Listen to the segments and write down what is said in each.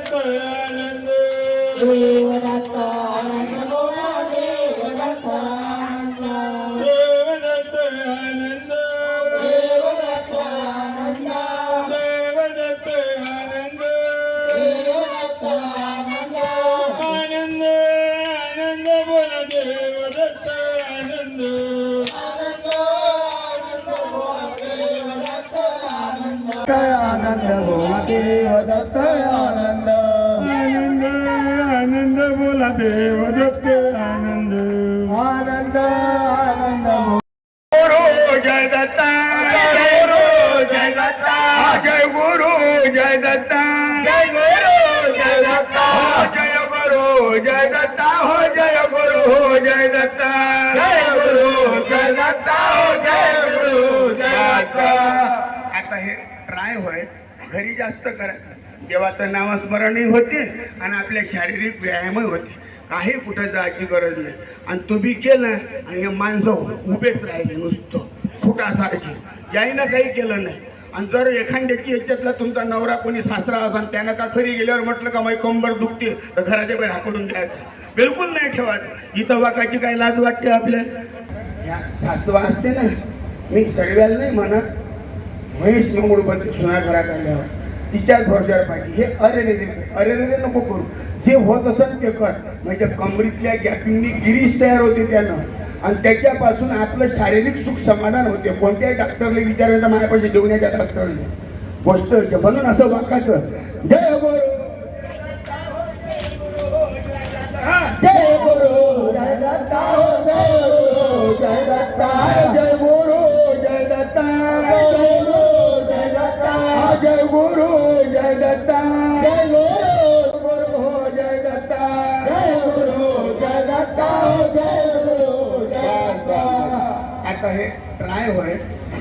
देवदत्त आनंद देवदत्त आनंद बोला देवदत्त आनंद देवदत्त आनंद देवदत्त आनंद देवदत्त आनंद देवदत्त आनंद आनंद आनंद बोला देवदत्त आनंद आनंद आनंद बोला देवदत्त आनंद आनंद बोला देवदत्त आनंद आनंद आनंद बोला देवदत्त आनंद आनंद आनंद गुरु जय दत्ता जय गुरु जय दत्ता जय गुरु जय दत्ता जय गुरु जय दत्ता जय गुरु जय दत्ता हो जय गुरु जय दत्ता जय गुरु जय दत्ता हो जय गुरु जय दत्ता. आता हे ट्राय होय घरी जास्त करायचं देवाचं नामस्मरणही होते आणि आपल्या शारीरिक व्यायामही होते काही कुठं जायची गरज नाही आणि तुम्ही केलं आणि हे माणसं उभेच राहिले नुसतं फुटासारखी याईनं काही केलं नाही आणि जर एखाद्याची ह्याच्यातला तुमचा नवरा कोणी सासरा असा त्यानं का खरी गेल्यावर म्हटलं का माझी कंबर दुखते तर घराच्या बाहेर हाकडून द्यायचं बिलकुल नाही ठेवायचं इथं वाकायची काही लाज वाटते आपल्या या सासवा असते ना मी सर्व्याला नाही म्हणत म्हैस मंगळूपती सुना घरात आल्यावर तिच्याच भरोशावर पाहिजे हे अरे रे नको करू जे होत असेल ते कर म्हणजे कमरीतल्या गॅपिंगनी गिरीश तयार होते त्यानं आणि त्याच्यापासून आपलं शारीरिक सुख समाधान होते कोणत्याही डॉक्टरला विचारायचं माझ्यापाशी देऊन येत्या डॉक्टरने गोष्ट म्हणून असं वाकायचं जय गुरु जय गुरु जय दत्ता जय गुरु जय दत्ता जय गुरु जय दत्ता जय गुरु जय दत्ता जय गुरु जय दत्ता जय गुरु जय दत्ता जय गुरु जय दत्ता. आता हे ट्राय होय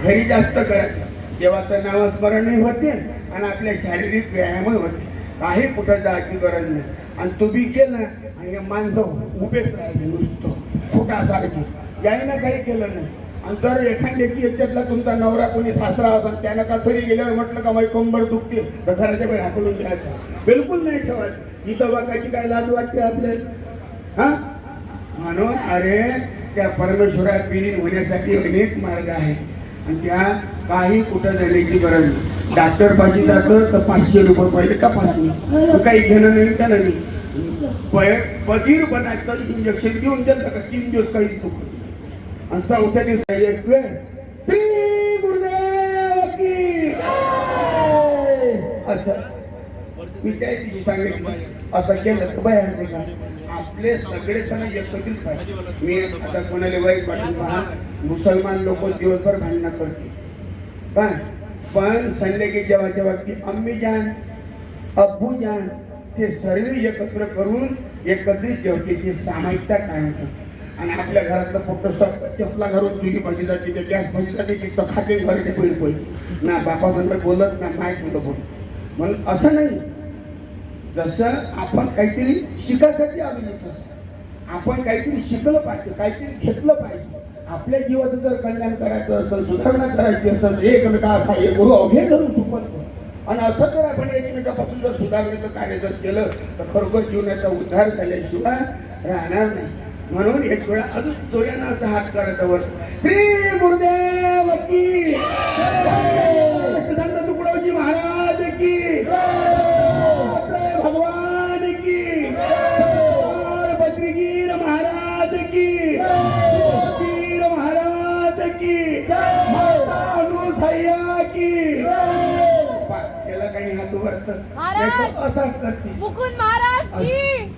घरी जास्त करायचं देवाचं नामस्मरणही होते आणि आपल्या शारीरिक व्यायामही होते काही कुठं जायची गरज नाही आणि तुम्ही केलं आणि हे माणसं उभेच राहिले नुसतं फुटासारखी याईनं काही केलं नाही आणि जर एखाद्याची ह्याच्यातला तुमचा नवरा कोणी सासरा असा त्यानं का तरी गेल्यावर म्हटलं का माझी कंबर दुखते तर घराच्या बाहेर हाकडून द्यायचं बिलकुल नाही ठेवायचं इथं वाकायची काय लाज वाटते आपल्याला हा म्हणून अरे त्या परमेश्वरात विलीन होण्यासाठी अनेक मार्ग आहेत आणि त्या काही कुठं जाण्याची गरज नाही डॉक्टर पाहिजे जातं तर 500 रुपये पहिले तपासणी काही घेणं नाही त्यानं नाही बधीर बनायचं इंजेक्शन देऊन द्यायचं का 3 दिवस काही दुखत आणि चौथ्या दिवसाला एक वेळ श्री गुरुदेव की असं मी त्या दिवशी सांगितलं असं केलं तर भयानक का आपले सगळे जण एकत्रित पाहिजे मी आता कोणाला वाईट वाटून पहा मुसलमान लोक दिवसभर भांडणं करते पण संध्याकाळी जेव्हा की अम्मी जान अब्बू जान ते सर्व एकत्र करून एकत्रित जेवते ती सामायिकता काय होतं आणि आपल्या घरातलं फक्त चपला घरून तुझी भाजी जाते ते गॅस भाजी जाते तिथं खाते घराचे पैसे ना बापासंग बोलत ना माहीत होतं बोलत म्हणून असं नाही जसं आपण काहीतरी शिकायसाठी आलेलो आपण काहीतरी शिकलं पाहिजे काहीतरी घेतलं पाहिजे आपल्या जीवाचं जर कल्याण करायचं असेल सुधारणा करायची असेल एकमेकाचा हे गुरु अवघे करून सुपरतो आणि असं जर आपण एकमेकापासून जर सुधारण्याचं कार्य जर केलं तर खरोखर जीवनाचा उद्धार झाल्याशिवाय राहणार नाही म्हणून एक वेळा अजून जोड्यानं असा हात करायचा वर श्री गुरुदेव की संत तुकडोजी महाराज की भगवान की बद्रीगीर महाराज की वीर महाराज की माता अनुसया की त्याला काही हात वरत असाच करते मुकुंद महाराज की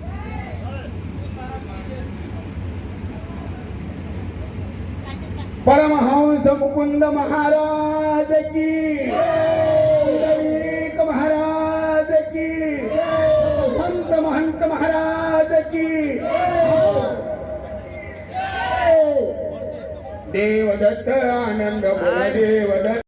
परमहंस मुकुंद महाराज की पुंडलीक महाराज की संत महंत महाराज की देवदत्त आनंद बोला देव